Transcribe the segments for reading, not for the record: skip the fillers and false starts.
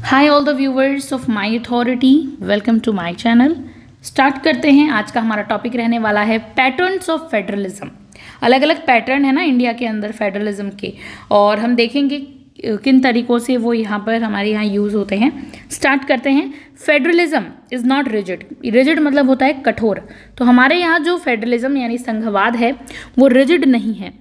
Hi all the viewers of my authority, welcome to my channel. Start करते हैं। आज का हमारा टॉपिक रहने वाला है पैटर्न्स ऑफ फेडरलिज्म। अलग अलग पैटर्न है ना इंडिया के अंदर फेडरलिज्म के, और हम देखेंगे किन तरीक़ों से वो यहाँ पर हमारे यहाँ यूज़ होते हैं। स्टार्ट करते हैं। Federalism is not rigid. Rigid मतलब होता है कठोर। तो हमारे यहाँ जो फेडरलिज्म यानी संघवाद है वो रिजिड नहीं है,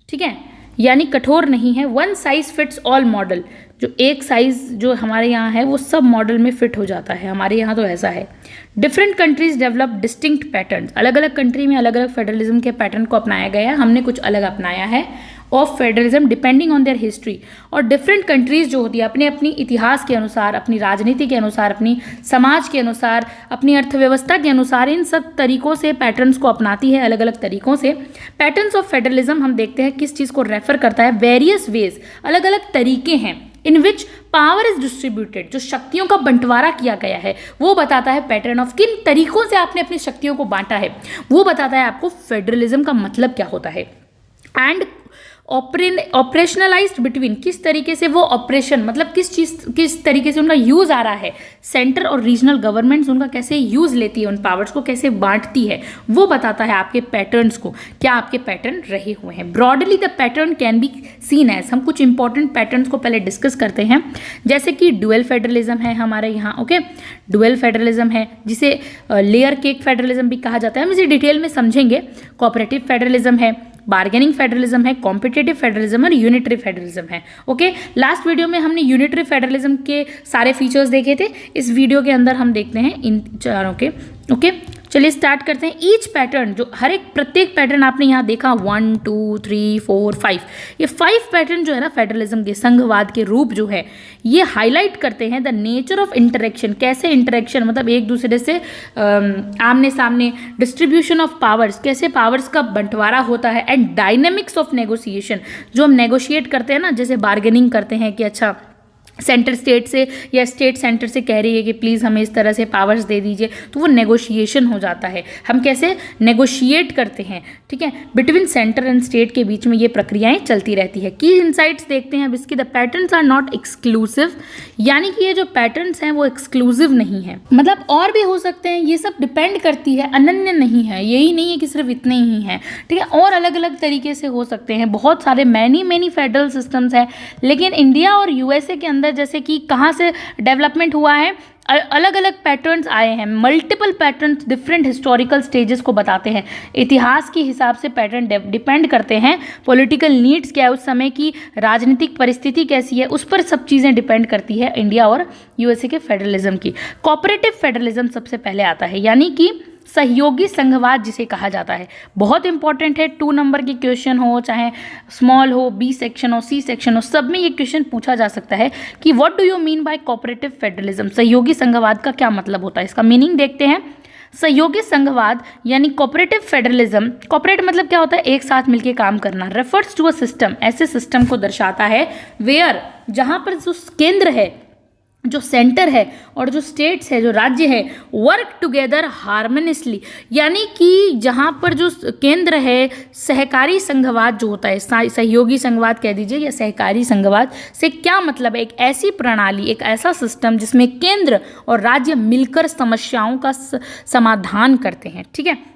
ठीक है, यानी कठोर नहीं है। One size fits all model, जो एक साइज जो हमारे यहाँ है वो सब मॉडल में फिट हो जाता है। हमारे यहाँ तो ऐसा है। Different countries develop distinct patterns. अलग अलग कंट्री में अलग अलग फेडरलिज्म के पैटर्न को अपनाया गया है। हमने कुछ अलग अपनाया है of federalism depending on their history. और डिफरेंट कंट्रीज जो होती है अपने अपनी इतिहास के अनुसार, अपनी राजनीति के अनुसार, अपनी समाज के अनुसार, अपनी अर्थव्यवस्था के अनुसार इन सब तरीकों से पैटर्न्स को अपनाती है, अलग अलग तरीकों से। पैटर्न्स ऑफ फेडरलिज्म हम देखते हैं किस चीज़ को रेफर करता है। वेरियस वेज, अलग अलग तरीके हैं इन विच पावर इज डिस्ट्रीब्यूटेड, जो शक्तियों का बंटवारा किया गया है वो बताता है पैटर्न ऑफ किन तरीकों से आपने अपनी शक्तियों को बांटा है, वो बताता है आपको फेडरलिज्म का मतलब क्या होता है। एंड ऑपरेशनलाइज्ड बिटवीन, किस तरीके से वो ऑपरेशन मतलब किस तरीके से उनका यूज़ आ रहा है। सेंटर और रीजनल गवर्नमेंट्स उनका कैसे यूज़ लेती है, उन पावर्स को कैसे बांटती है, वो बताता है आपके पैटर्न्स को, क्या आपके पैटर्न रहे हुए हैं। Broadly the pattern can be seen as, हम कुछ इंपॉर्टेंट पैटर्न्स को पहले डिस्कस करते हैं। जैसे कि डुअल फेडरलिज्म है हमारे यहाँ, ओके। डुअल फेडरलिज्म है जिसे लेयर केक फेडरलिज्म भी कहा जाता है, हम इसे डिटेल में समझेंगे। कोऑपरेटिव फेडरलिज्म है, बार्गेनिंग फेडरलिज्म है, कॉम्पिटिटिव फेडरलिज्म और यूनिटरी फेडरलिज्म है, ओके। लास्ट वीडियो में हमने यूनिटरी फेडरलिज्म के सारे फीचर्स देखे थे। इस वीडियो के अंदर हम देखते हैं इन चारों के, ओके। चलिए स्टार्ट करते हैं। ईच पैटर्न, जो हर एक प्रत्येक पैटर्न आपने यहाँ देखा 1 2 3 4 5, ये 5 पैटर्न जो है ना फेडरलिज्म के, संघवाद के रूप जो है, ये हाईलाइट करते हैं द नेचर ऑफ इंटरेक्शन। कैसे इंटरेक्शन मतलब एक दूसरे से आमने सामने, डिस्ट्रीब्यूशन ऑफ पावर्स, कैसे पावर्स का बंटवारा होता है, एंड डायनेमिक्स ऑफ नेगोशिएशन, जो हम नेगोशिएट करते हैं ना, जैसे बार्गेनिंग करते हैं कि अच्छा सेंटर स्टेट से या स्टेट सेंटर से कह रही है कि प्लीज़ हमें इस तरह से पावर्स दे दीजिए, तो वो नेगोशिएशन हो जाता है। हम कैसे नेगोशिएट करते हैं, ठीक है, बिटवीन सेंटर एंड स्टेट के बीच में ये प्रक्रियाएं चलती रहती है। की इनसाइट्स देखते हैं अब इसकी। The patterns are not exclusive, यानी कि ये जो पैटर्न्स हैं वो एक्सक्लूसिव नहीं है, मतलब और भी हो सकते हैं। ये सब डिपेंड करती है, अनन्य नहीं है। यही नहीं है कि सिर्फ इतने ही हैं, ठीक है, और अलग अलग तरीके से हो सकते हैं। बहुत सारे मैनी फेडरल सिस्टम्स हैं, लेकिन इंडिया और यूएसए के अंदर जैसे कि कहाँ से डेवलपमेंट हुआ है, अलग अलग पैटर्न्स आए हैं। Multiple patterns different historical stages को बताते हैं। इतिहास के हिसाब से पैटर्न डिपेंड करते हैं। पॉलिटिकल नीड्स क्या है, उस समय की राजनीतिक परिस्थिति कैसी है, उस पर सब चीज़ें डिपेंड करती है इंडिया और यूएसए के फेडरलिज्म की। कोऑपरेटिव फेडरलिज्म सबसे पहले आता है, यानी कि सहयोगी संघवाद जिसे कहा जाता है। बहुत इंपॉर्टेंट है। 2 नंबर की क्वेश्चन हो, चाहे स्मॉल हो, बी सेक्शन हो, सी सेक्शन हो, सब में ये क्वेश्चन पूछा जा सकता है कि what do you mean by cooperative federalism. सहयोगी संघवाद का क्या मतलब होता है, इसका मीनिंग देखते हैं। सहयोगी संघवाद यानी कोऑपरेटिव फेडरलिज्म, कोऑपरेट मतलब क्या होता है, एक साथ मिलकर काम करना। रेफर्स टू अ सिस्टम, ऐसे सिस्टम को दर्शाता है वेयर, जहाँ पर जो केंद्र है, जो सेंटर है, और जो स्टेट्स है, जो राज्य है, वर्क टुगेदर हार्मोनियसली, यानी कि जहाँ पर जो केंद्र है, सहकारी संघवाद जो होता है, सहयोगी संघवाद कह दीजिए या सहकारी संघवाद से क्या मतलब है, एक ऐसी प्रणाली, एक ऐसा सिस्टम जिसमें केंद्र और राज्य मिलकर समस्याओं का समाधान करते हैं, ठीक है,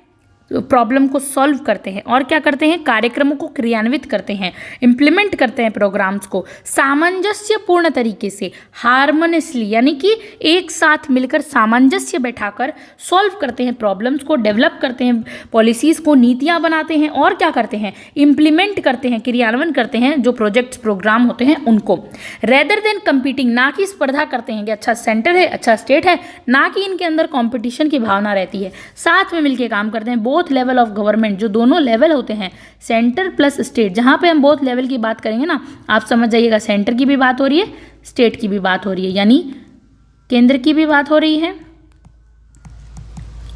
प्रॉब्लम को सॉल्व करते हैं, और क्या करते हैं, कार्यक्रमों को क्रियान्वित करते हैं, इम्प्लीमेंट करते हैं प्रोग्राम्स को सामंजस्यपूर्ण तरीके से, हार्मोनियसली, यानी कि एक साथ मिलकर सामंजस्य बैठाकर सॉल्व करते हैं प्रॉब्लम्स को, डेवलप करते हैं पॉलिसीज़ को, नीतियाँ बनाते हैं, और क्या करते हैं, इम्प्लीमेंट करते हैं, क्रियान्वयन करते हैं जो प्रोजेक्ट्स प्रोग्राम होते हैं उनको। रेदर देन कंपीटिंग, ना कि स्पर्धा करते हैं कि अच्छा सेंटर है, अच्छा स्टेट है, ना कि इनके अंदर कॉम्पिटिशन की भावना रहती है, साथ में मिलकर काम करते हैं। बोथ लेवल ऑफ गवर्नमेंट, जो दोनों लेवल होते हैं, सेंटर प्लस स्टेट, जहां पे हम बोथ लेवल की बात करेंगे ना, आप समझ जाइएगा सेंटर की भी बात हो रही है, स्टेट की भी बात हो रही है, यानी केंद्र की भी बात हो रही है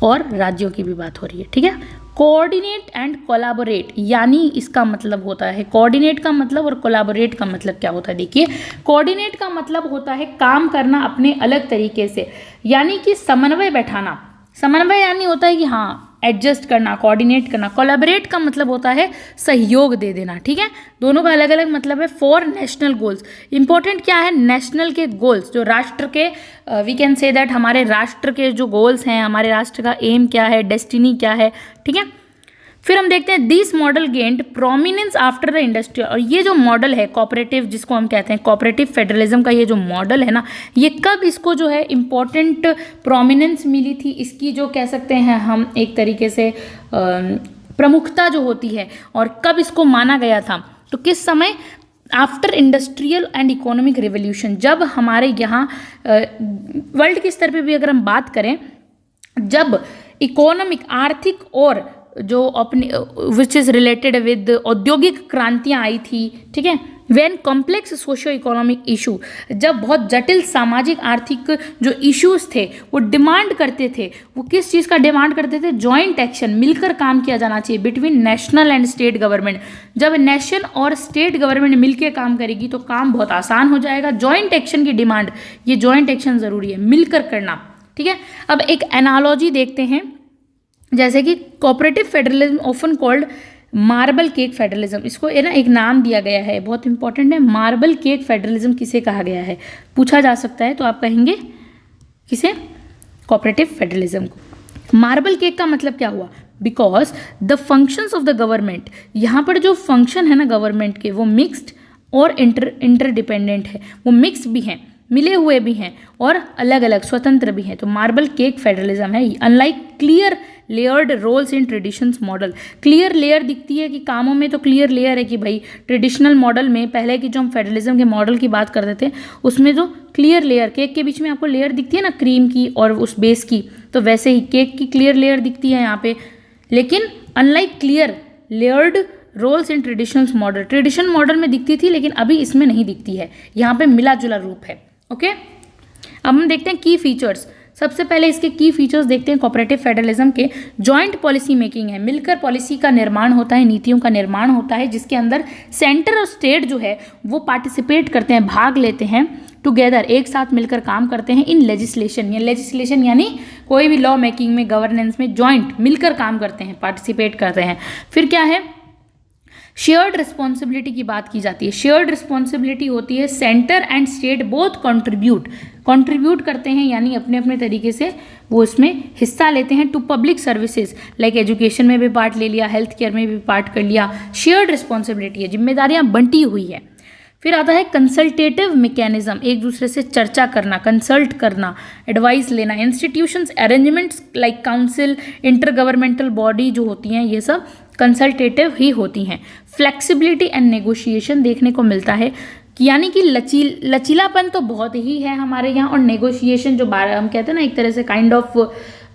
और राज्यों की भी बात हो रही है, ठीक है। कोऑर्डिनेट एंड कोलैबोरेट, यानी इसका मतलब होता है, कोऑर्डिनेट का मतलब और कोलैबोरेट का मतलब क्या होता है। देखिए, कोऑर्डिनेट का मतलब होता है काम करना अपने अलग तरीके से, यानी कि समन्वय बैठाना। समन्वय यानी होता है कि हाँ एडजस्ट करना, कोऑर्डिनेट करना। कोलैबोरेट का मतलब होता है सहयोग दे देना, ठीक है। दोनों का अलग अलग मतलब है। फॉर नेशनल गोल्स, इंपॉर्टेंट क्या है, नेशनल के गोल्स, जो राष्ट्र के, वी कैन से दैट हमारे राष्ट्र के जो गोल्स हैं, हमारे राष्ट्र का एम क्या है, डेस्टिनी क्या है, ठीक है। फिर हम देखते हैं this model gained prominence after the industrial, और ये जो मॉडल है कोऑपरेटिव, जिसको हम कहते हैं कोऑपरेटिव फेडरलिज्म का ये जो मॉडल है ना, ये कब इसको जो है इम्पोर्टेंट प्रोमिनेंस मिली थी, इसकी जो कह सकते हैं हम एक तरीके से प्रमुखता जो होती है, और कब इसको माना गया था, तो किस समय, after industrial and economic revolution, जब हमारे यहाँ वर्ल्ड के स्तर पे भी अगर हम बात करें, जब इकोनॉमिक आर्थिक और जो अपनी विच इज़ रिलेटेड विद औद्योगिक क्रांतियाँ आई थी, ठीक है। When complex socio economic issue, जब बहुत जटिल सामाजिक आर्थिक जो इश्यूज थे वो डिमांड करते थे, वो किस चीज़ का डिमांड करते थे, जॉइंट एक्शन, मिलकर काम किया जाना चाहिए between national and state government. जब नेशन और स्टेट गवर्नमेंट मिलकर काम करेगी तो काम बहुत आसान हो जाएगा। जॉइंट एक्शन की डिमांड, ये जॉइंट एक्शन ज़रूरी है, मिलकर करना, ठीक है। अब एक एनालॉजी देखते हैं, जैसे कि cooperative federalism often called marble cake federalism, इसको ना एक नाम दिया गया है, बहुत इंपॉर्टेंट है। मार्बल केक फेडरलिज्म किसे कहा गया है, पूछा जा सकता है, तो आप कहेंगे किसे, कोऑपरेटिव फेडरलिज्म को। मार्बल केक का मतलब क्या हुआ, because the functions of the government, यहाँ पर जो फंक्शन है ना गवर्नमेंट के, वो मिक्स्ड और इंटरडिपेंडेंट है, वो मिक्स भी हैं, मिले हुए भी हैं, और अलग अलग स्वतंत्र भी हैं। तो मार्बल केक फेडरलिज्म है। Unlike clear layered roles in traditions model, clear layer दिखती है कि कामों में तो क्लियर लेयर है कि भाई ट्रेडिशनल मॉडल में, पहले की जो हम फेडरलिज्म के मॉडल की बात करते थे, उसमें जो क्लियर लेयर, केक के बीच में आपको लेयर दिखती है ना क्रीम की और उस बेस की, तो वैसे ही केक की क्लियर लेयर दिखती है यहाँ पे। लेकिन unlike clear layered roles in traditions model, tradition model में दिखती थी लेकिन अभी इसमें नहीं दिखती है, यहाँ पे मिला जुला रूप है। ओके, अब हम देखते हैं की फीचर्स। सबसे पहले इसके की फीचर्स देखते हैं कोऑपरेटिव फेडरलिज्म के। जॉइंट पॉलिसी मेकिंग है, मिलकर पॉलिसी का निर्माण होता है, नीतियों का निर्माण होता है, जिसके अंदर सेंटर और स्टेट जो है वो पार्टिसिपेट करते हैं, भाग लेते हैं, टुगेदर एक साथ मिलकर काम करते हैं इन लेजिस्लेशन, या लेजिस्लेशन यानी कोई भी लॉ मेकिंग में, गवर्नेंस में जॉइंट मिलकर काम करते हैं, पार्टिसिपेट करते हैं। फिर क्या है, शेयर्ड रिस्पॉन्सिबिलिटी की बात की जाती है। शेयर्ड रिस्पॉन्सिबिलिटी होती है centre and state both contribute करते हैं, यानी अपने अपने तरीके से वो इसमें हिस्सा लेते हैं to public services, like education में भी पार्ट ले लिया, हेल्थ केयर में भी पार्ट कर लिया। शेयर्ड रिस्पॉन्सिबिलिटी है, जिम्मेदारियां बंटी हुई है। फिर आता है कंसल्टेटिव मैकेनिज्म, एक दूसरे से चर्चा करना, कंसल्ट करना, एडवाइस लेना। Institutions arrangements like council, inter governmental body जो होती हैं, ये सब कंसल्टेटिव ही होती हैं। फ्लेक्सिबिलिटी एंड नेगोशिएशन देखने को मिलता है, यानी कि लचीलापन तो बहुत ही है हमारे यहाँ, और नेगोशिएशन जो हम कहते हैं ना, एक तरह से kind of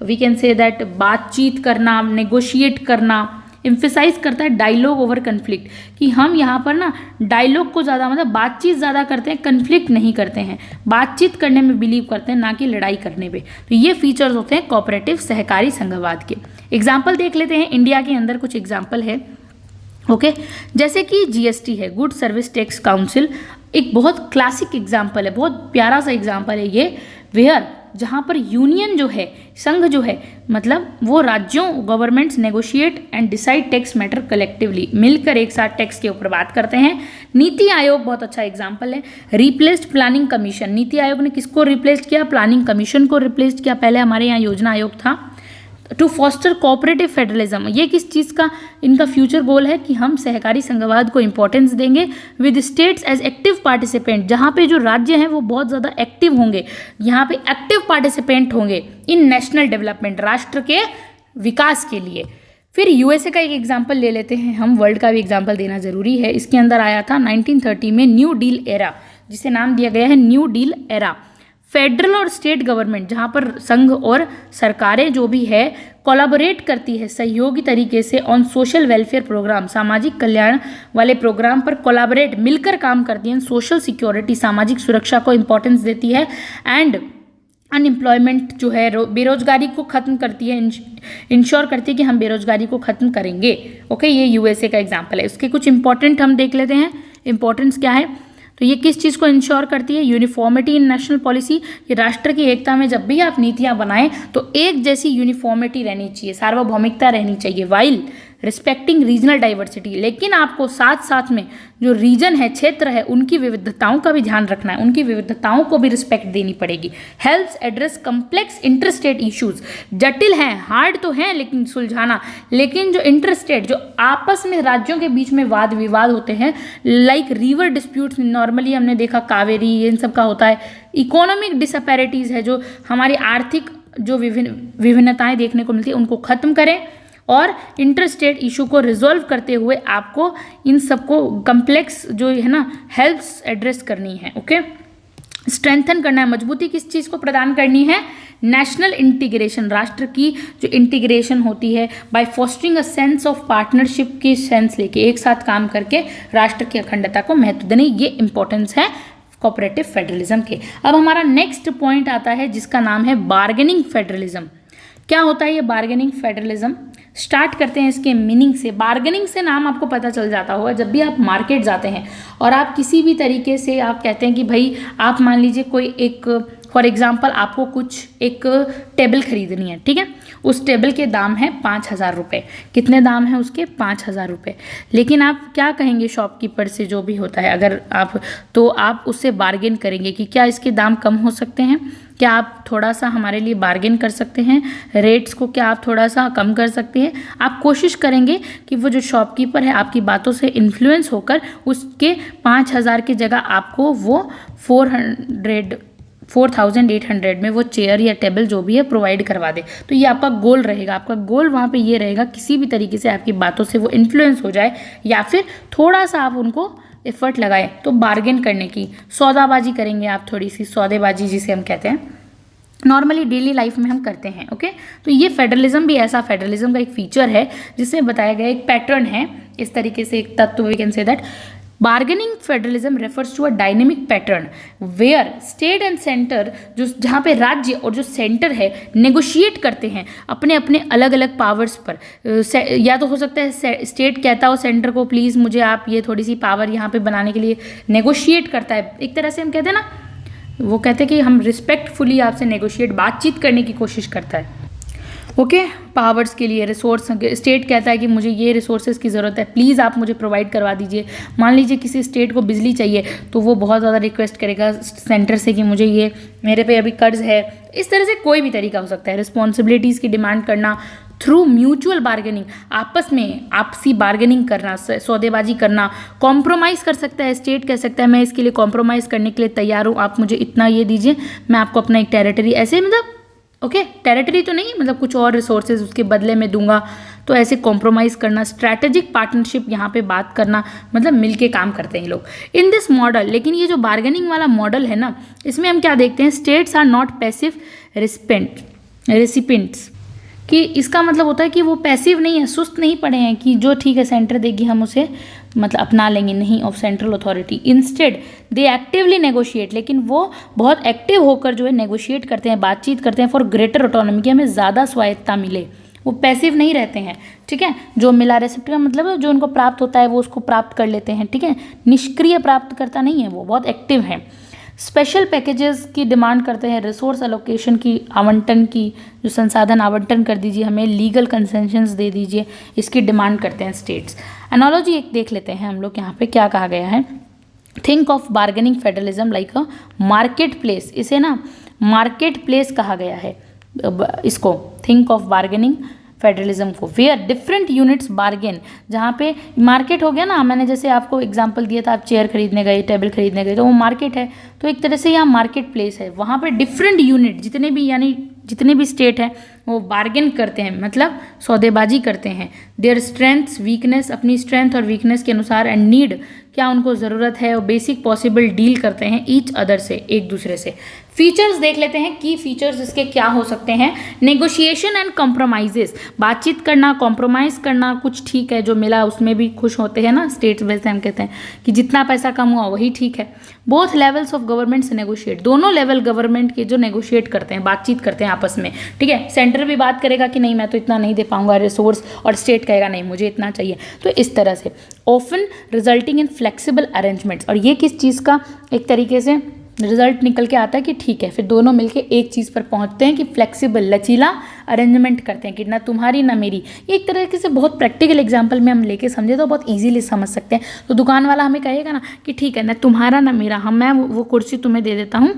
we can say that बातचीत करना, नेगोशिएट करना, एम्फेसाइज करता है डायलॉग ओवर कन्फ्लिक्ट, कि हम यहाँ पर ना डायलॉग को ज़्यादा, मतलब बातचीत ज़्यादा करते हैं, कन्फ्लिक्ट नहीं करते हैं, बातचीत करने में बिलीव करते हैं, ना कि लड़ाई करने पे। तो ये फीचर्स होते हैं कोऑपरेटिव सहकारी संघवाद के। एग्जाम्पल देख लेते हैं, इंडिया के अंदर कुछ एग्जाम्पल है। ओके, जैसे कि जीएसटी है, गुड सर्विस टैक्स काउंसिल, एक बहुत क्लासिक एग्जाम्पल है, बहुत प्यारा सा एग्जाम्पल है ये, वेयर जहाँ पर यूनियन जो है, संघ जो है, मतलब वो राज्यों, governments negotiate and decide tax matter collectively, मिलकर एक साथ टैक्स के ऊपर बात करते हैं। नीति आयोग बहुत अच्छा एग्जाम्पल है। Replaced planning commission, NITI Aayog ने किसको रिप्लेस किया, प्लानिंग कमीशन को रिप्लेस किया, पहले हमारे यहाँ योजना आयोग था। टू फॉस्टर कोऑपरेटिव फेडरलिज्म, ये किस चीज़ का इनका फ्यूचर गोल है, कि हम सहकारी संघवाद को इंपॉर्टेंस देंगे, with states as active participant, जहाँ पे जो राज्य हैं वो बहुत ज़्यादा एक्टिव होंगे, यहाँ पे एक्टिव पार्टिसिपेंट होंगे इन नेशनल डेवलपमेंट, राष्ट्र के विकास के लिए। फिर यूएसए का एक एग्जाम्पल ले लेते हैं हम, वर्ल्ड का भी एग्जाम्पल देना जरूरी है। इसके अंदर आया था 1930 में न्यू डील एरा, जिसे नाम दिया गया है न्यू डील एरा। फेडरल और स्टेट गवर्नमेंट, जहाँ पर संघ और सरकारें जो भी है कोलैबोरेट करती है सहयोगी तरीके से ऑन सोशल वेलफेयर प्रोग्राम, सामाजिक कल्याण वाले प्रोग्राम पर कोलैबोरेट मिलकर काम करती हैं। सोशल सिक्योरिटी, सामाजिक सुरक्षा को इंपॉर्टेंस देती है, एंड अनएम्प्लॉयमेंट जो है, बेरोजगारी को ख़त्म करती है, इंश्योर करती है कि हम बेरोजगारी को ख़त्म करेंगे। ओके, ये यूएसए का एग्जाम्पल है। उसके कुछ इंपॉर्टेंट हम देख लेते हैं, इंपॉर्टेंस क्या है। तो ये किस चीज़ को इंश्योर करती है? यूनिफॉर्मिटी इन नेशनल पॉलिसी, कि राष्ट्र की एकता में जब भी आप नीतियां बनाएं तो एक जैसी यूनिफॉर्मिटी रहनी चाहिए, सार्वभौमिकता रहनी चाहिए, वाइल रिस्पेक्टिंग रीजनल डाइवर्सिटी। लेकिन आपको साथ साथ में जो रीजन है, क्षेत्र है, उनकी विविधताओं का भी ध्यान रखना है, उनकी विविधताओं को भी रिस्पेक्ट देनी पड़ेगी। Helps address complex interstate issues, जटिल हैं, हार्ड तो हैं लेकिन सुलझाना, लेकिन जो इंटरस्टेट, जो आपस में राज्यों के बीच में वाद विवाद होते हैं, लाइक रिवर डिस्प्यूट्स, नॉर्मली हमने देखा कावेरी, इन सब का होता है। इकोनॉमिक डिसपैरिटीज है, जो हमारी आर्थिक जो विभिन्नताएं देखने को मिलती है, उनको खत्म करें और इंटरस्टेट इशू को रिजॉल्व करते हुए आपको इन सबको कम्प्लेक्स जो है ना हेल्प्स एड्रेस करनी है। ओके, स्ट्रेंथन करना है, मजबूती किस चीज़ को प्रदान करनी है? नेशनल इंटीग्रेशन, राष्ट्र की जो इंटीग्रेशन होती है by fostering a sense of partnership की सेंस लेके, एक साथ काम करके राष्ट्र की अखंडता को महत्व देने, ये इंपॉर्टेंस है कोऑपरेटिव फेडरलिज्म के। अब हमारा नेक्स्ट पॉइंट आता है जिसका नाम है बार्गेनिंग फेडरलिज्म। क्या होता है ये बार्गेनिंग फेडरलिज्म? स्टार्ट करते हैं इसके मीनिंग से। बार्गेनिंग से नाम आपको पता चल जाता होगा, जब भी आप मार्केट जाते हैं और आप किसी भी तरीके से आप कहते हैं कि भाई आप मान लीजिए कोई एक, फॉर एग्जाम्पल आपको कुछ एक टेबल खरीदनी है, ठीक है, उस टेबल के दाम है 5,000 रुपये। कितने दाम है उसके? 5,000 रुपये। लेकिन आप क्या कहेंगे शॉपकीपर से, जो भी होता है, अगर आप, तो आप उससे बार्गेन करेंगे कि क्या इसके दाम कम हो सकते हैं, क्या आप थोड़ा सा हमारे लिए बार्गेन कर सकते हैं, रेट्स को क्या आप थोड़ा सा कम कर सकते हैं। आप कोशिश करेंगे कि वो जो शॉपकीपर है आपकी बातों से इन्फ्लुएंस होकर उसके 5,000 की जगह आपको वो 4,800 में वो चेयर या टेबल जो भी है प्रोवाइड करवा दे। तो ये आपका गोल रहेगा, आपका गोल वहाँ पे ये रहेगा किसी भी तरीके से आपकी बातों से वो इन्फ्लुएंस हो जाए, या फिर थोड़ा सा आप उनको एफर्ट लगाएं। तो बार्गेन करने की, सौदाबाजी करेंगे आप, थोड़ी सी सौदेबाजी जिसे हम कहते हैं, नॉर्मली डेली लाइफ में हम करते हैं। ओके, तो ये फेडरलिज्म भी ऐसा, फेडरलिज्म का एक फीचर है जिसमें बताया गया एक पैटर्न है, इस तरीके से एक तत्व, we can say that bargaining federalism refers to a dynamic pattern where state and centre, जो जहाँ पे राज्य और जो सेंटर है नेगोशिएट करते हैं अपने अपने अलग अलग पावर्स पर। या तो हो सकता है स्टेट कहता हो सेंटर को प्लीज़ मुझे आप ये थोड़ी सी पावर यहाँ पे बनाने के लिए नेगोशिएट करता है, एक तरह से हम कहते हैं ना, वो कहते हैं कि हम रिस्पेक्टफुली आपसे नेगोशिएट, बातचीत करने की कोशिश करता है। ओके, पावर्स के लिए रिसोर्स, स्टेट कहता है कि मुझे ये रिसोर्सेज की ज़रूरत है, प्लीज़ आप मुझे प्रोवाइड करवा दीजिए। मान लीजिए किसी स्टेट को बिजली चाहिए तो वो बहुत ज़्यादा रिक्वेस्ट करेगा सेंटर से कि मुझे ये, मेरे पे अभी कर्ज है। इस तरह से कोई भी तरीका हो सकता है। रिस्पॉन्सिबिलिटीज़ की डिमांड करना थ्रू म्यूचुअल बार्गेनिंग, आपस में आपसी बार्गेनिंग करना, सौदेबाजी करना, कॉम्प्रोमाइज़ कर सकता है। स्टेट कह सकता है मैं इसके लिए कॉम्प्रोमाइज़ करने के लिए तैयार हूँ, आप मुझे इतना ये दीजिए, मैं आपको अपना एक टेरिटरी, ऐसे मतलब ओके, टेरिटरी तो नहीं, मतलब कुछ और रिसोर्सेज उसके बदले में दूंगा। तो ऐसे कॉम्प्रोमाइज़ करना, स्ट्रैटेजिक पार्टनरशिप यहाँ पे बात करना, मतलब मिलके काम करते हैं लोग इन दिस मॉडल। लेकिन ये जो बार्गेनिंग वाला मॉडल है ना, इसमें हम क्या देखते हैं, states are not passive recipients, कि इसका मतलब होता है कि वो पैसिव नहीं है, सुस्त नहीं पड़े हैं कि जो ठीक है सेंटर देगी हम उसे मतलब अपना लेंगे, नहीं, of central authority. Instead they actively negotiate, लेकिन वो बहुत एक्टिव होकर जो है नेगोशिएट करते हैं, बातचीत करते हैं फॉर ग्रेटर ऑटोनॉमी, कि हमें ज़्यादा स्वायत्ता मिले। वो पैसिव नहीं रहते हैं, ठीक है, जो मिला रेसिप्ट का मतलब जो उनको प्राप्त होता है वो उसको प्राप्त कर लेते हैं, ठीक है, निष्क्रिय प्राप्त करता नहीं है, वो बहुत एक्टिव है। स्पेशल पैकेजेस की डिमांड करते हैं, रिसोर्स एलोकेशन की, आवंटन की, जो संसाधन आवंटन कर दीजिए हमें, लीगल कंसेशंस दे दीजिए, इसकी डिमांड करते हैं स्टेट्स। एनालॉजी एक देख लेते हैं हम लोग, यहाँ पे क्या कहा गया है। Think of bargaining federalism like a market place, इसे ना मार्केट प्लेस कहा गया है इसको, थिंक ऑफ बार्गेनिंग फेडरलिज्म को, वेयर डिफरेंट यूनिट्स बार्गेन, जहाँ पे मार्केट हो गया ना, मैंने जैसे आपको एग्जांपल दिया था, आप चेयर खरीदने गए, टेबल खरीदने गए, तो वो मार्केट है। तो एक तरह से यहाँ मार्केट प्लेस है, वहाँ पे डिफरेंट यूनिट जितने भी, यानी जितने भी स्टेट हैं वो बार्गेन करते हैं, मतलब सौदेबाजी करते हैं। देयर स्ट्रेंथ्स वीकनेस, अपनी स्ट्रेंथ और वीकनेस के अनुसार, एंड नीड, क्या उनको ज़रूरत है, और बेसिक पॉसिबल डील करते हैं ईच अदर से, एक दूसरे से। फीचर्स देख लेते हैं, की फीचर्स इसके क्या हो सकते हैं। नेगोशिएशन एंड कॉम्प्रोमाइजेस, बातचीत करना, कॉम्प्रोमाइज़ करना, कुछ ठीक है जो मिला उसमें भी खुश होते हैं ना स्टेट्स, वैसे हम कहते हैं कि जितना पैसा कम हुआ वही ठीक है। बोथ लेवल्स ऑफ गवर्नमेंट से नेगोशिएट, दोनों लेवल गवर्नमेंट के जो नेगोशिएट करते हैं, बातचीत करते हैं आपस में, ठीक है, सेंटर सेंटर भी बात करेगा कि नहीं मैं तो इतना नहीं दे पाऊंगा रिसोर्स, और स्टेट कहेगा नहीं मुझे इतना चाहिए। तो इस तरह से often resulting in flexible arrangements, और ये किस चीज़ का एक तरीके से रिजल्ट निकल के आता है कि ठीक है फिर दोनों मिलके एक चीज़ पर पहुंचते हैं कि फ्लेक्सिबल लचीला अरेंजमेंट करते हैं कि ना तुम्हारी ना मेरी। ये एक तरीके से बहुत प्रैक्टिकल एग्जांपल में हम लेके समझे तो बहुत इजीली समझ सकते हैं। तो दुकान वाला हमें कहेगा ना कि ठीक है ना तुम्हारा ना मेरा, हम मैं वो कुर्सी तुम्हें दे देता हूँ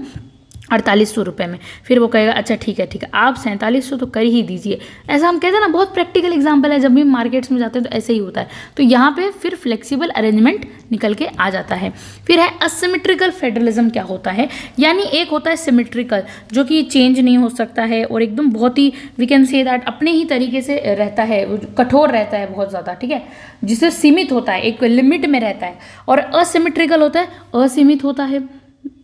4800 रुपये में, फिर वो कहेगा अच्छा ठीक है आप 4700 तो कर ही दीजिए। ऐसा हम कहते हैं ना, बहुत प्रैक्टिकल एग्जांपल है, जब भी मार्केट्स में जाते हैं तो ऐसे ही होता है। तो यहाँ पे फिर फ्लेक्सिबल अरेंजमेंट निकल के आ जाता है। फिर है असिमेट्रिकल फेडरलिज्म। क्या होता है, यानी एक होता है सिमेट्रिकल जो कि चेंज नहीं हो सकता है और एकदम बहुत ही वी कैन से दैट अपने ही तरीके से रहता है, कठोर रहता है बहुत ज़्यादा, ठीक है, जिसे सीमित होता है, एक लिमिट में रहता है। और असिमेट्रिकल होता है असीमित होता है,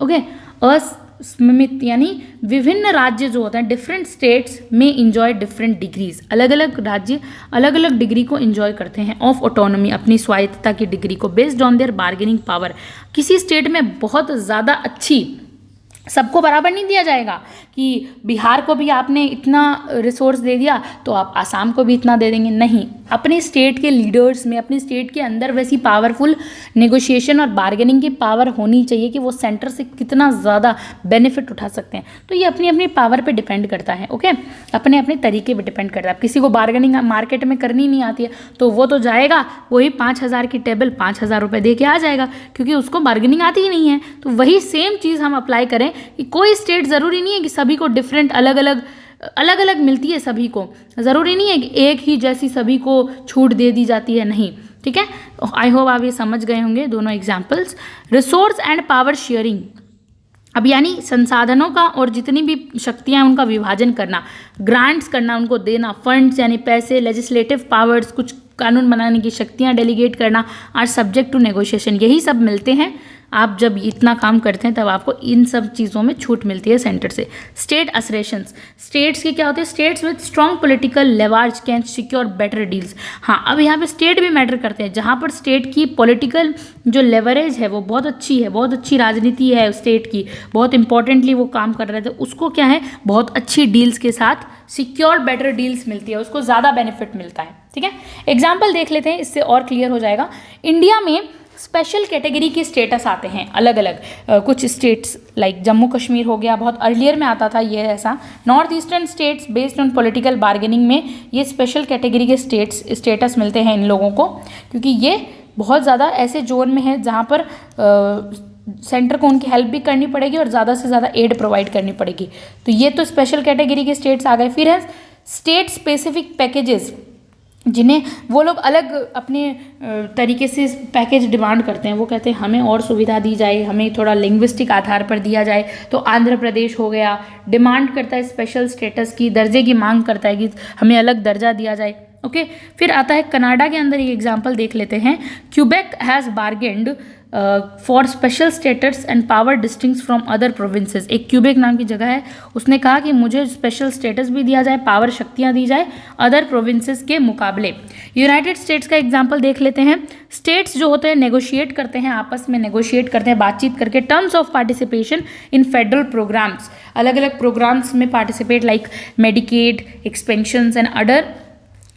ओके। असीमित यानी विभिन्न राज्य जो होते हैं, डिफरेंट स्टेट्स में इंजॉय डिफरेंट डिग्रीज, अलग अलग राज्य अलग अलग डिग्री को इंजॉय करते हैं ऑफ ऑटोनॉमी, अपनी स्वायत्तता की डिग्री को, based on their bargaining power. किसी स्टेट में बहुत ज़्यादा अच्छी, सबको बराबर नहीं दिया जाएगा कि बिहार को भी आपने इतना रिसोर्स दे दिया तो आप आसाम को भी इतना दे देंगे, नहीं। अपने स्टेट के लीडर्स में, अपने स्टेट के अंदर वैसी पावरफुल नेगोशिएशन और बार्गेनिंग की पावर होनी चाहिए कि वो सेंटर से कितना ज़्यादा बेनिफिट उठा सकते हैं। तो ये अपनी अपनी पावर पे डिपेंड करता है, ओके, अपने अपने तरीके पे डिपेंड करता है। किसी को बार्गेनिंग मार्केट में करनी नहीं आती है तो वो तो जाएगा वही 5000 की टेबल 5000 रुपये दे के आ जाएगा, क्योंकि उसको बार्गेनिंग आती ही नहीं है। तो वही सेम चीज़ हम अप्लाई करें कि कोई स्टेट ज़रूरी नहीं है कि सभी को डिफरेंट अलग अलग मिलती है, सभी को ज़रूरी नहीं है कि एक ही जैसी सभी को छूट दे दी जाती है, नहीं, ठीक है। आई होप आप ये समझ गए होंगे दोनों examples. Resource and power sharing, अब यानी संसाधनों का और जितनी भी शक्तियां उनका विभाजन करना, ग्रांट्स करना, उनको देना, फंड्स यानी पैसे, लेजिस्लेटिव पावर्स कुछ कानून बनाने की शक्तियां डेलीगेट करना, आर सब्जेक्ट टू नेगोशिएशन। यही सब मिलते हैं, आप जब इतना काम करते हैं तब आपको इन सब चीज़ों में छूट मिलती है सेंटर से। स्टेट असरेशंस, स्टेट्स के क्या होते हैं, states with strong political leverage can secure better deals. हाँ, अब यहाँ पे स्टेट भी मैटर करते हैं, जहाँ पर स्टेट की पॉलिटिकल जो लेवरेज है वो बहुत अच्छी है, बहुत अच्छी राजनीति है स्टेट की, बहुत इंपॉर्टेंटली वो काम कर रहे थे, उसको क्या है बहुत अच्छी डील्स के साथ सिक्योर बेटर डील्स मिलती है, उसको ज़्यादा बेनिफिट मिलता है, ठीक है। एग्जाम्पल देख लेते हैं, इससे और क्लियर हो जाएगा। इंडिया में स्पेशल कैटेगरी के स्टेटस आते हैं अलग अलग, कुछ स्टेट्स लाइक जम्मू कश्मीर हो गया, बहुत अर्लियर में आता था ये ऐसा। North eastern states based on political bargaining में ये स्पेशल कैटेगरी के स्टेटस मिलते हैं इन लोगों को, क्योंकि ये बहुत ज़्यादा ऐसे जोन में है जहाँ पर सेंटर को उनकी हेल्प भी करनी पड़ेगी और ज़्यादा से ज़्यादा एड प्रोवाइड करनी पड़ेगी। तो ये तो स्पेशल कैटेगरी के स्टेट्स आ गए। फिर है स्टेट स्पेसिफिक पैकेजेस, जिन्हें वो लोग अलग अपने तरीके से पैकेज डिमांड करते हैं। वो कहते हैं हमें और सुविधा दी जाए, हमें थोड़ा लिंग्विस्टिक आधार पर दिया जाए। तो आंध्र प्रदेश हो गया, डिमांड करता है स्पेशल स्टेटस की, दर्जे की मांग करता है कि हमें अलग दर्जा दिया जाए, ओके। फिर आता है कनाडा के अंदर, ये एग्जांपल देख लेते हैं। Quebec has bargained for special status and power distinct from other provinces. एक क्यूबेक नाम की जगह है, उसने कहा कि मुझे स्पेशल स्टेटस भी दिया जाए, पावर शक्तियाँ दी जाए अदर प्रोविंसेस के मुकाबले। यूनाइटेड स्टेट्स का एग्जांपल देख लेते हैं। स्टेट्स जो होते हैं नेगोशिएट करते हैं, आपस में नेगोशिएट करते हैं बातचीत करके, terms of participation in federal programmes, अलग अलग प्रोग्राम्स में participate like Medicaid, expansions and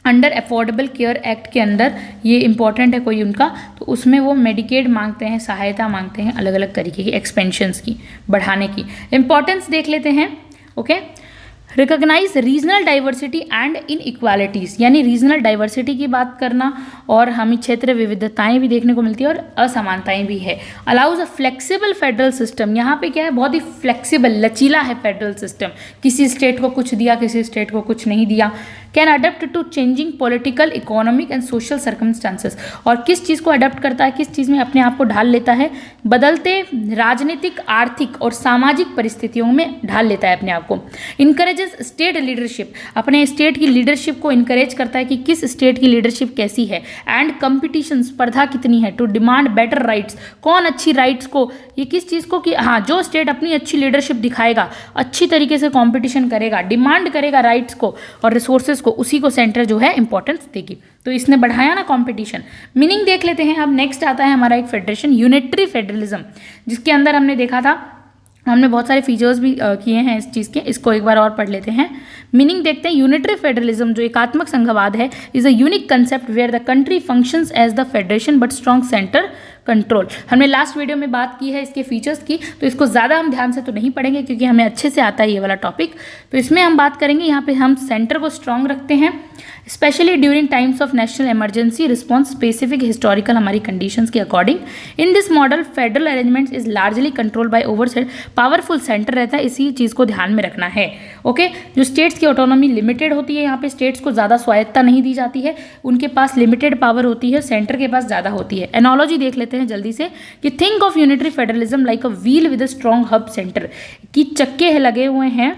under Affordable Care Act के अंदर ये इंपॉर्टेंट है कोई उनका, तो उसमें वो मेडिकेड मांगते हैं, सहायता मांगते हैं अलग अलग तरीके की एक्सपेंशंस की बढ़ाने की। इंपॉर्टेंस देख लेते हैं, okay. Recognise regional diversity and inequalities, यानी रीजनल डाइवर्सिटी की बात करना और हमें क्षेत्र विविधताएं भी देखने को मिलती है और असमानताएं भी है। Allows a flexible federal system, यहाँ पे क्या है बहुत ही फ्लेक्सिबल लचीला है फेडरल सिस्टम, किसी स्टेट को कुछ दिया किसी स्टेट को कुछ नहीं दिया। Can adapt to changing political economic and social circumstances, और किस चीज़ को अडेप्ट करता है, किस चीज़ में अपने आप को ढाल लेता है, बदलते राजनीतिक, आर्थिक और सामाजिक परिस्थितियों में ढाल लेता है अपने आप को। इनकरेजेस स्टेट लीडरशिप, अपने स्टेट की लीडरशिप को इनकरेज करता है कि किस स्टेट की लीडरशिप कैसी है। एंड कंपटीशन, स्पर्धा कितनी है। टू डिमांड बेटर राइट्स, कौन अच्छी राइट्स को, ये किस चीज़ को कि हाँ जो स्टेट अपनी अच्छी लीडरशिप दिखाएगा, अच्छी तरीके से कंपटीशन करेगा, डिमांड करेगा राइट्स को और रिसोर्सेज को, उसी को सेंटर जो है इंपॉर्टेंस देगी। तो इसने बढ़ाया ना कंपटीशन। मीनिंग देख लेते हैं अब। नेक्स्ट आता है हमारा एक फेडरेशन, यूनिटरी फेडरलिज्म, जिसके अंदर हमने देखा था हमने बहुत सारे फीचर्स भी किए हैं इस चीज़ के, इसको एक बार और पढ़ लेते हैं। मीनिंग देखते हैं। यूनिटरी फेडरलिज्म जो एकात्मक संघवाद है is a unique concept where the country functions as the federation but strong centre control. हमने लास्ट वीडियो में बात की है इसके फीचर्स की, तो इसको ज़्यादा हम ध्यान से तो नहीं पढ़ेंगे क्योंकि हमें अच्छे से आता है ये वाला टॉपिक। तो इसमें हम बात करेंगे, यहाँ पे हम सेंटर को स्ट्रॉन्ग रखते हैं specially during times of national emergency response specific historical हमारी कंडीशंस के according. In this model federal arrangements is largely control by oversized powerful centre रहता है, इसी चीज़ को ध्यान में रखना है। ओके, जो स्टेट्स की ऑटोनॉमी लिमिटेड होती है, यहाँ पे स्टेट्स को ज़्यादा स्वायत्ता नहीं दी जाती है, उनके पास लिमिटेड पावर होती है, सेंटर के पास ज़्यादा होती है। एनोलॉजी देख लेते हैं जल्दी से कि think of unitary federalism like a wheel with a strong hub centre, कि चक्के लगे हुए हैं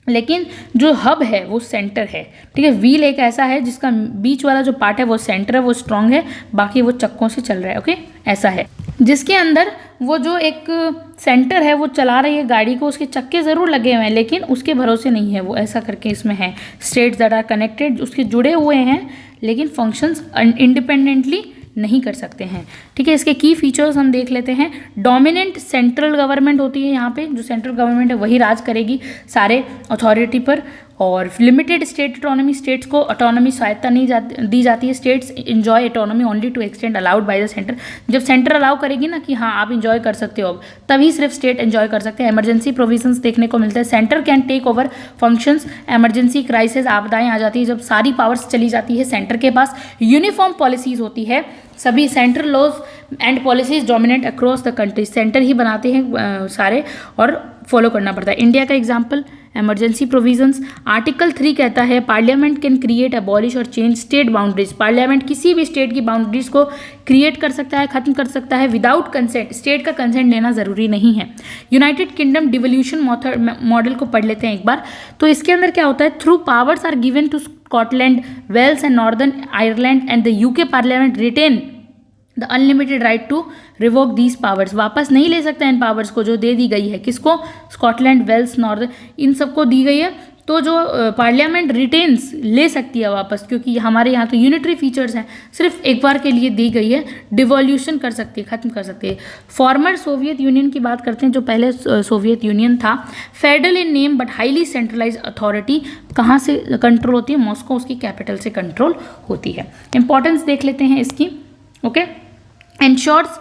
लेकिन जो हब है वो सेंटर है। ठीक है, व्हील एक ऐसा है जिसका बीच वाला जो पार्ट है वो सेंटर है, वो स्ट्रांग है, बाकी वो चक्कों से चल रहा है। ओके, ऐसा है जिसके अंदर वो जो एक सेंटर है वो चला रही है गाड़ी को, उसके चक्के ज़रूर लगे हुए हैं लेकिन उसके भरोसे नहीं है वो, ऐसा करके इसमें है। स्टेट्स दैट आर कनेक्टेड उसके जुड़े हुए हैं लेकिन फंक्शंस इंडिपेंडेंटली नहीं कर सकते हैं। ठीक है, इसके की फीचर्स हम देख लेते हैं। डोमिनेंट सेंट्रल गवर्नमेंट होती है, यहाँ पे जो सेंट्रल गवर्नमेंट है वही राज करेगी सारे अथॉरिटी पर, और लिमिटेड स्टेट ऑटोनॉमी, स्टेट्स को ऑटोनॉमी स्वायत्ता नहीं दी जाती है। States enjoy autonomy only to extent allowed by the centre. जब सेंटर अलाउ करेगी ना कि हाँ आप इंजॉय कर सकते हो, अब तभी सिर्फ स्टेट इंजॉय कर सकते हैं। इमरजेंसी प्रोविजंस देखने को मिलते हैं। Centre can take over functions, emergency crisis आपदाएं आ जाती है जब सारी पावर्स चली जाती है सेंटर के पास। यूनिफॉर्म पॉलिसीज होती है, सभी central laws and policies dominate across the country, centre ही बनाते हैं सारे और फॉलो करना पड़ता है। इंडिया का एग्जाम्पल इमरजेंसी प्रोविजंस। आर्टिकल 3 कहता है पार्लियामेंट कैन क्रिएट अबॉलिश और चेंज स्टेट बाउंड्रीज। पार्लियामेंट किसी भी स्टेट की बाउंड्रीज को क्रिएट कर सकता है, खत्म कर सकता है विदाउट कंसेंट, स्टेट का कंसेंट लेना जरूरी नहीं है। यूनाइटेड किंगडम डिवोल्यूशन मॉडल को पढ़ लेते हैं एक बार। तो इसके अंदर क्या होता है, through powers are given to Scotland, Wales and Northern Ireland and the UK parliament retain the unlimited right to revoke these powers. वापस नहीं ले सकता इन पावर्स को जो दे दी गई है, किसको, स्कॉटलैंड, वेल्स, नॉर्दर्न, इन सबको दी गई है। तो जो पार्लियामेंट रिटेन्स ले सकती है वापस, क्योंकि हमारे यहाँ तो यूनिटरी फीचर्स हैं, सिर्फ एक बार के लिए दी गई है, डिवोल्यूशन कर सकती है, खत्म कर सकती है। फॉर्मर सोवियत यूनियन की बात करते हैं, जो पहले सोवियत यूनियन था। Federal in name but highly centralise authority कहाँ से कंट्रोल होती है, मॉस्को उसकी कैपिटल से कंट्रोल होती है। इंपॉर्टेंस देख लेते हैं इसकी। Okay, ensures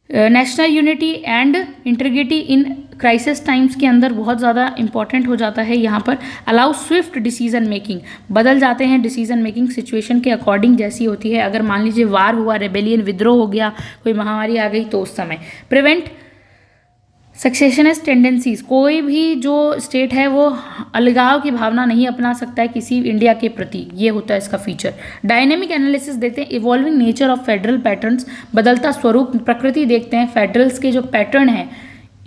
national unity and integrity in crisis times के अंदर बहुत ज़्यादा इंपॉर्टेंट हो जाता है यहाँ पर। अलाउ स्विफ्ट डिसीजन मेकिंग, बदल जाते हैं डिसीजन मेकिंग सिचुएशन के अकॉर्डिंग जैसी होती है। अगर मान लीजिए वार हुआ, रेबेलियन, विद्रोह हो गया, कोई महामारी आ गई तो उस समय। प्रिवेंट सक्सेशनिस्ट टेंडेंसीज, कोई भी जो स्टेट है वो अलगाव की भावना नहीं अपना सकता है किसी इंडिया के प्रति, ये होता है इसका फीचर। डायनेमिक एनालिसिस देते हैं, evolving nature of federal patterns, बदलता स्वरूप प्रकृति देखते हैं फेडरल्स के जो पैटर्न है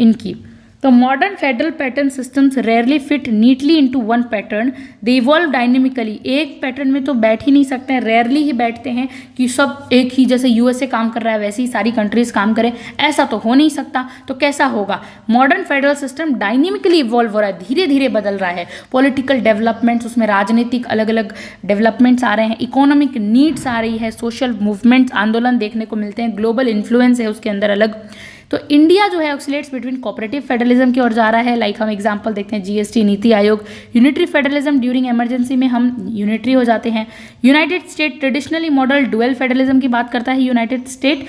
इनकी। तो modern federal pattern systems rarely fit neatly into one pattern, they evolve dynamically. एक पैटर्न में तो बैठ ही नहीं सकते हैं, रेयरली ही बैठते हैं कि सब एक ही, जैसे यूएसए काम कर रहा है वैसे ही सारी कंट्रीज काम करें, ऐसा तो हो नहीं सकता। तो कैसा होगा, modern federal system dynamically evolve हो रहा है, धीरे धीरे बदल रहा है। पॉलिटिकल डेवलपमेंट्स, उसमें राजनीतिक अलग अलग डेवलपमेंट्स आ रहे हैं, इकोनॉमिक नीड्स आ रही है, सोशल मूवमेंट्स, आंदोलन देखने को मिलते हैं, ग्लोबल इन्फ्लुएंस है उसके अंदर अलग। तो इंडिया जो है ऑक्सीलेट्स बिटवीन कोऑपरेटिव फेडरलिज्म की ओर जा रहा है। लाइक हम एग्जांपल देखते हैं GST, NITI Aayog. Unitary federalism, during emergency में हम यूनिटरी हो जाते हैं। United state traditionally model dual federalism की बात करता है। United state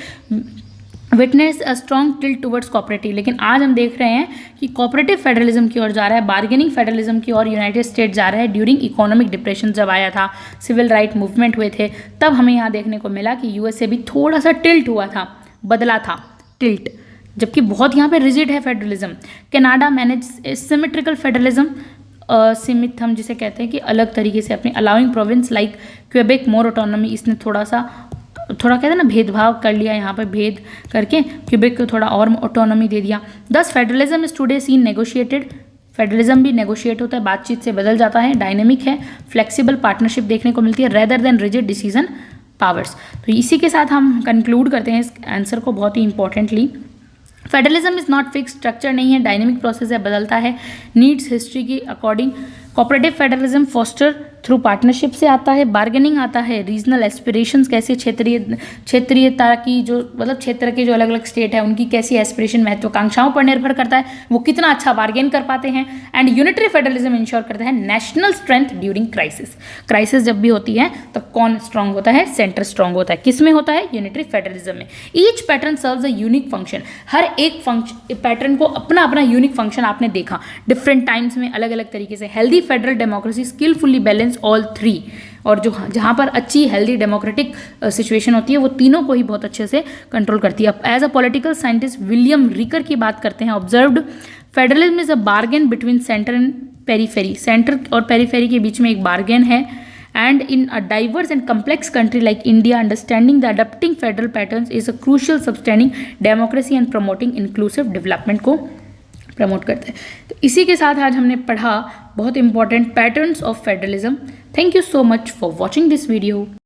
witness a strong tilt towards cooperative, लेकिन आज हम देख रहे हैं कि कोऑपरेटिव फेडरलिज्म की ओर जा रहा है, बार्गेनिंग फेडरलिज्म की ओर यूनाइटेड स्टेट जा रहा है। ड्यूरिंग इकोनॉमिक डिप्रेशन जब आया था, सिविल राइट मूवमेंट हुए थे, तब हमें यहाँ देखने को मिला कि यूएसए भी थोड़ा सा टिल्ट हुआ था, बदला था टिल्ट, जबकि बहुत यहाँ पे रिजिड है federalism. Canada manage symmetrical federalism, सीमित हम जिसे कहते हैं कि अलग तरीके से अपनी अलाउइंग प्रोविंस लाइक क्वेबेक मोर ऑटोनॉमी, इसने थोड़ा कहते हैं ना भेदभाव कर लिया, यहाँ पर भेद करके क्वेबेक को थोड़ा और ऑटोनॉमी दे दिया। 10 federalism is today seen negotiated, federalism भी नेगोशिएट होता है, बातचीत से बदल जाता है। डायनेमिक है, फ्लेक्सिबल पार्टनरशिप देखने को मिलती है rather than rigid decision powers. तो इसी के साथ हम कंक्लूड करते हैं इस आंसर को बहुत ही importantly. Federalism is not fix, structure नहीं है, डायनेमिक प्रोसेस है, बदलता है नीड्स हिस्ट्री की according. Cooperative federalism foster through partnership से आता है, बार्गेनिंग आता है, रीजनल एस्पिरेशंस कैसे क्षेत्रीयता की जो मतलब क्षेत्र के जो अलग अलग स्टेट है उनकी कैसी एस्पिरेशन महत्वाकांक्षाओं पर निर्भर करता है, वो कितना अच्छा बार्गेन कर पाते हैं। एंड यूनिटरी फेडरलिज्म इंश्योर करता है नेशनल स्ट्रेंथ ड्यूरिंग क्राइसिस जब भी होती है तो कौन स्ट्रांग होता है, सेंटर स्ट्रांग होता है, किस में होता है, यूनिटरी फेडरलिज्म में। Each pattern serves a unique function, हर एक पैटर्न को अपना अपना यूनिक फंक्शन आपने देखा डिफरेंट टाइम्स में अलग अलग तरीके से। Healthy federal democracy skilfully balance all three, और जो जहाँ पर अच्छी हेल्दी डेमोक्रेटिक सिचुएशन होती है वो तीनों को ही बहुत अच्छे से कंट्रोल करती है। As a political scientist William Riker की बात करते हैं, observed federalism is a bargain between centre and periphery, centre और पेरीफेरी के बीच में एक बार्गेन है। And in a diverse and complex country like India, understanding the adapting federal patterns is a crucial sustaining democracy and promoting inclusive development को promote करते हैं। तो इसी के साथ आज हमने पढ़ा बहुत important patterns of federalism. Thank you so much for watching this video.